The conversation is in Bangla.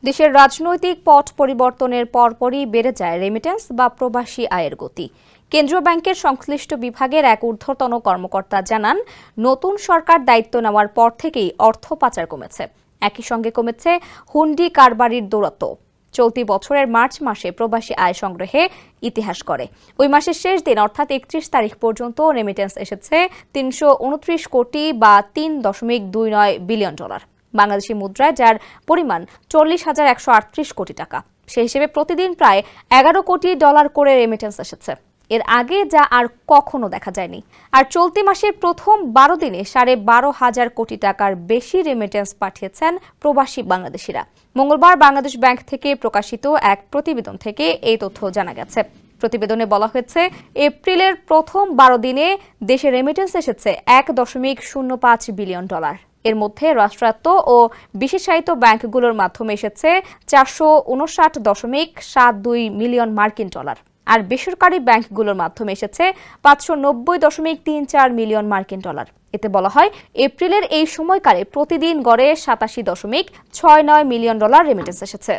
দেশের রাজনৈতিক পট পরিবর্তনের পরপরই বেড়ে যায় রেমিটেন্স বা প্রবাসী আয়ের গতি। কেন্দ্রীয় ব্যাংকের সংশ্লিষ্ট বিভাগের এক ঊর্ধ্বতন কর্মকর্তা জানান, নতুন সরকার দায়িত্ব নেওয়ার পর থেকেই অর্থ পাচার কমেছে। একই সঙ্গে কমেছে হুন্ডি কারবারির দৌরাত্ম। চলতি বছরের মার্চ মাসে প্রবাসী আয় সংগ্রহে ইতিহাস গড়ে। ওই মাসের শেষ দিন অর্থাৎ ৩১ তারিখ পর্যন্ত রেমিটেন্স এসেছে ৩২৯ কোটি বা $৩.29 বিলিয়ন। বাংলাদেশি মুদ্রায় যার পরিমাণ ৪০,১৩৮ কোটি টাকা। সেই হিসেবে প্রতিদিন প্রায় $11 কোটি করে রেমিটেন্স এসেছে। এর আগে যা আর কখনো দেখা যায়নি। আর চলতি মাসের প্রথম 12 দিনে ১২,৫০০ কোটি টাকার বেশি রেমিটেন্স পাঠিয়েছেন প্রবাসী বাংলাদেশিরা। মঙ্গলবার বাংলাদেশ ব্যাংক থেকে প্রকাশিত এক প্রতিবেদন থেকে এই তথ্য জানা গেছে। প্রতিবেদনে বলা হয়েছে, এপ্রিলের প্রথম 12 দিনে দেশে রেমিটেন্স এসেছে $১.05 বিলিয়ন। এর মধ্যে রাষ্ট্রায়ত্ত ও বিশেষায়িত ব্যাংকগুলোর মাধ্যমে এসেছে $৪৫৯.৭২ মিলিয়ন মার্কিন। আর বেসরকারি ব্যাংকগুলোর মাধ্যমে এসেছে $৫৯০.৩৪ মিলিয়ন মার্কিন। এতে বলা হয়, এপ্রিলের এই সময়কালে প্রতিদিন গড়ে $৮৭.৬৯ মিলিয়ন রেমিটেন্স এসেছে।